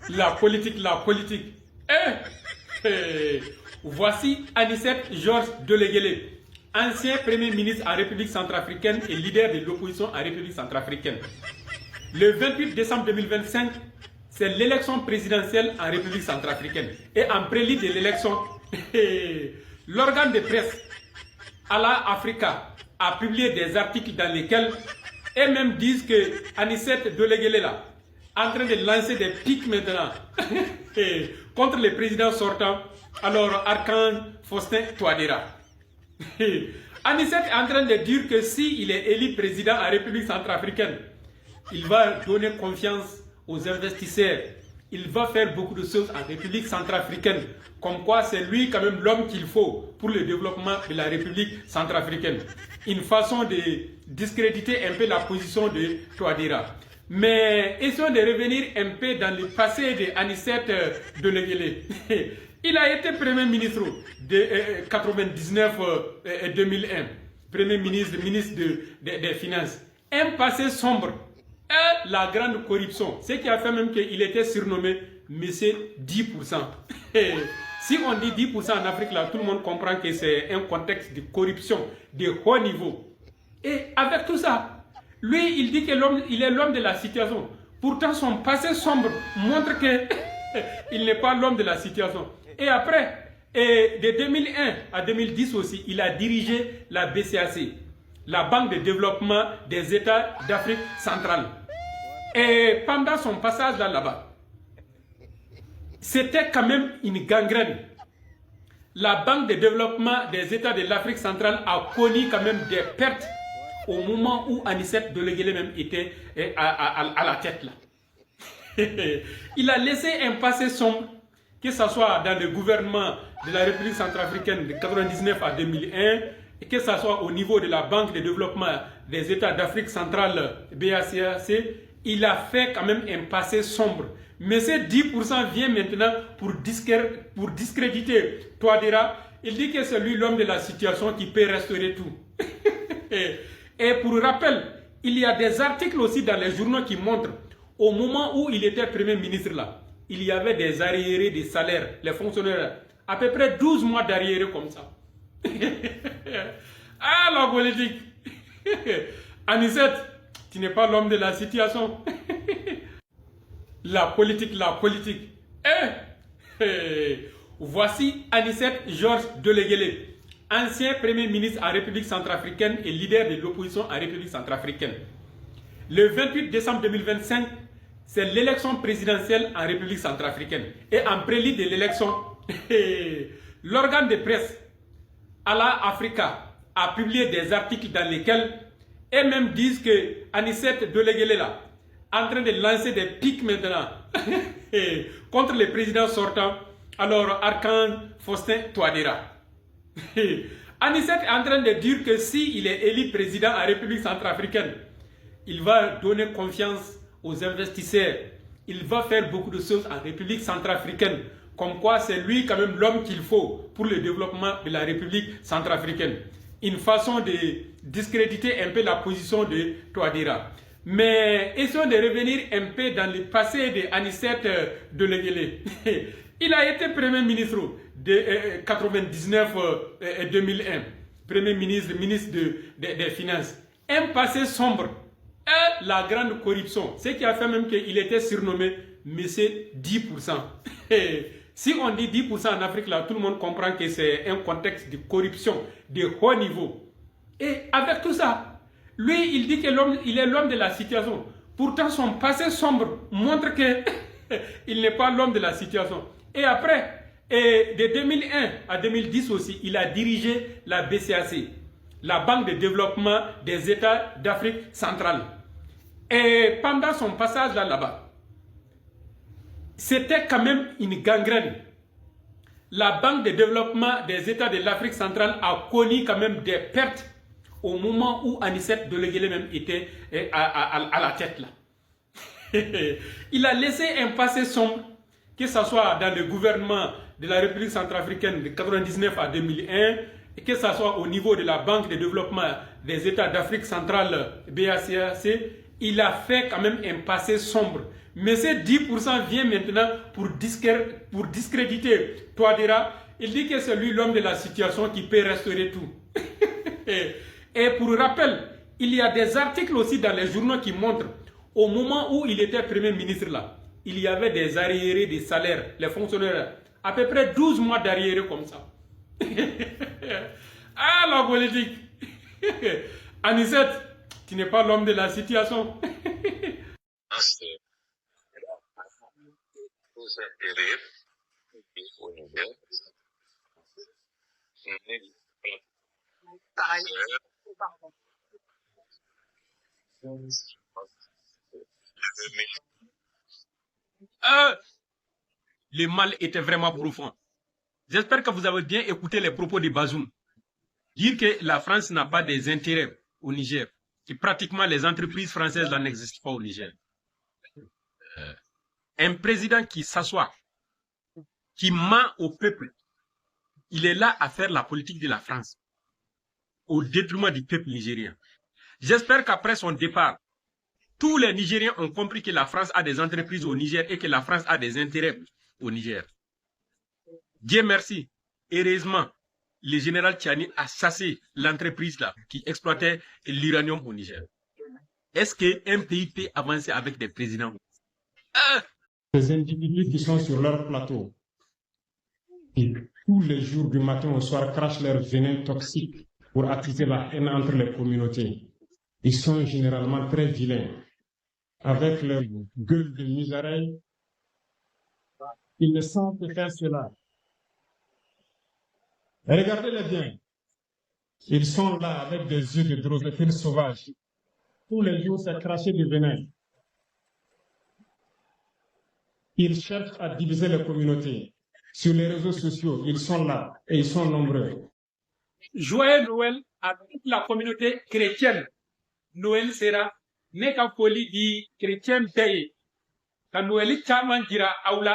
La politique, la politique. Voici Anicet Georges Deleguélé, ancien Premier ministre en République centrafricaine et leader de l'opposition en République centrafricaine. Le 28 décembre 2025, c'est l'élection présidentielle en République centrafricaine. Et en prélude de l'élection, l'organe de presse Ala Africa a publié des articles dans lesquels eux-mêmes disent que Anicet Deleguélé là, en train de lancer des pics maintenant contre les présidents sortants, alors Archange Faustin Touadéra. Anicet est en train de dire que s'il est élu président en République centrafricaine, il va donner confiance aux investisseurs. Il va faire beaucoup de choses en République centrafricaine. Comme quoi c'est lui quand même l'homme qu'il faut pour le développement de la République centrafricaine. Une façon de discréditer un peu la position de Touadéra. Mais essayons de revenir un peu dans le passé de Anicet Deleguélé. Il a été Premier ministre de 99-2001. Premier ministre des Finances. Un passé sombre. Et la grande corruption. Ce qui a fait même qu'il était surnommé Monsieur 10%. Si on dit 10% en Afrique, là, tout le monde comprend que c'est un contexte de corruption de haut niveau. Et avec tout ça, lui, il dit qu'il est l'homme de la situation. Pourtant, son passé sombre montre qu'il n'est pas l'homme de la situation. Et après, de 2001 à 2010 aussi, il a dirigé la BCAC, la Banque de développement des États d'Afrique centrale. Et pendant son passage là-bas, c'était quand même une gangrène. La Banque de développement des États de l'Afrique centrale a connu quand même des pertes au moment où Anicet Deleguélé même était à la tête là. Il a laissé un passé sombre, que ce soit dans le gouvernement de la République centrafricaine de 1999 à 2001, et que ce soit au niveau de la Banque de développement des États d'Afrique centrale, BACAC, il a fait quand même un passé sombre. Mais ces 10% vient maintenant pour discréditer Touadéra. Il dit que c'est lui l'homme de la situation qui peut restaurer tout. Et pour rappel, il y a des articles aussi dans les journaux qui montrent au moment où il était Premier ministre là, il y avait des arriérés des salaires, les fonctionnaires, à peu près 12 mois d'arriérés comme ça. Ah, la politique. Anicet, tu n'es pas l'homme de la situation. La politique, la politique. Voici Anicet Georges Deleguélé, ancien Premier ministre en République centrafricaine et leader de l'opposition en République centrafricaine. Le 28 décembre 2025, c'est l'élection présidentielle en République centrafricaine. Et en prélude de l'élection, l'organe de presse Ala Africa a publié des articles dans lesquels eux-mêmes disent que Anicet Deleguélé là, en train de lancer des pics maintenant contre les présidents sortants, alors Archange Faustin Touadéra. Anicet est en train de dire que s'il est élu président en République centrafricaine, il va donner confiance aux investisseurs. Il va faire beaucoup de choses en République centrafricaine. Comme quoi c'est lui quand même l'homme qu'il faut pour le développement de la République centrafricaine. Une façon de discréditer un peu la position de Touadéra. Mais essayons de revenir un peu dans le passé de Anicet Deleguélé. Il a été Premier ministre de 99-2001. Premier ministre des Finances. Un passé sombre. Et la grande corruption. Ce qui a fait même qu'il était surnommé Monsieur 10%. Si on dit 10% en Afrique, là, tout le monde comprend que c'est un contexte de corruption de haut niveau. Et avec tout ça, lui, il dit qu'il est l'homme de la situation. Pourtant, son passé sombre montre qu'il n'est pas l'homme de la situation. Et après, de 2001 à 2010 aussi, il a dirigé la BCAC, la Banque de développement des États d'Afrique centrale. Et pendant son passage là-bas, c'était quand même une gangrène. La Banque de développement des États de l'Afrique centrale a connu quand même des pertes au moment où Anicet Deleguélé même était à la tête là. Il a laissé un passé sombre, que ce soit dans le gouvernement de la République centrafricaine de 1999 à 2001, et que ce soit au niveau de la Banque de développement des États d'Afrique centrale, BACAC, il a fait quand même un passé sombre. Mais ces 10% vient maintenant pour discréditer Touadéra. Il dit que c'est lui l'homme de la situation qui peut restaurer tout. Et pour rappel, il y a des articles aussi dans les journaux qui montrent au moment où il était Premier ministre là, il y avait des arriérés des salaires, les fonctionnaires, à peu près 12 mois d'arriérés comme ça. Ah, la politique. Anicette, tu n'es pas l'homme de la situation. Le mal était vraiment profond. J'espère que vous avez bien écouté les propos de Bazoum. Dire que la France n'a pas des intérêts au Niger, que pratiquement les entreprises françaises là n'existent pas au Niger. Un président qui s'assoit, qui ment au peuple, il est là à faire la politique de la France, au détriment du peuple nigérien. J'espère qu'après son départ, tous les Nigériens ont compris que la France a des entreprises au Niger et que la France a des intérêts au Niger. Dieu merci, heureusement, le général Tchani a chassé l'entreprise là qui exploitait l'uranium au Niger. Est-ce qu'un pays peut avancer avec des présidents? Ces individus qui sont sur leur plateau, qui tous les jours du matin au soir crachent leur venin toxique pour attiser la haine entre les communautés. Ils sont généralement très vilains. Avec leur gueule de misareille, ils ne savent que faire cela. Regardez-les bien. Ils sont là avec des yeux de drosophiles sauvages. Tous les jours, c'est cracher du venin. Ils cherchent à diviser les communautés. Sur les réseaux sociaux, ils sont là et ils sont nombreux. Joyeux Noël à toute la communauté chrétienne. Noël sera ne ka foli di chrétien bɛɛ ye ka Noël caman jira aw la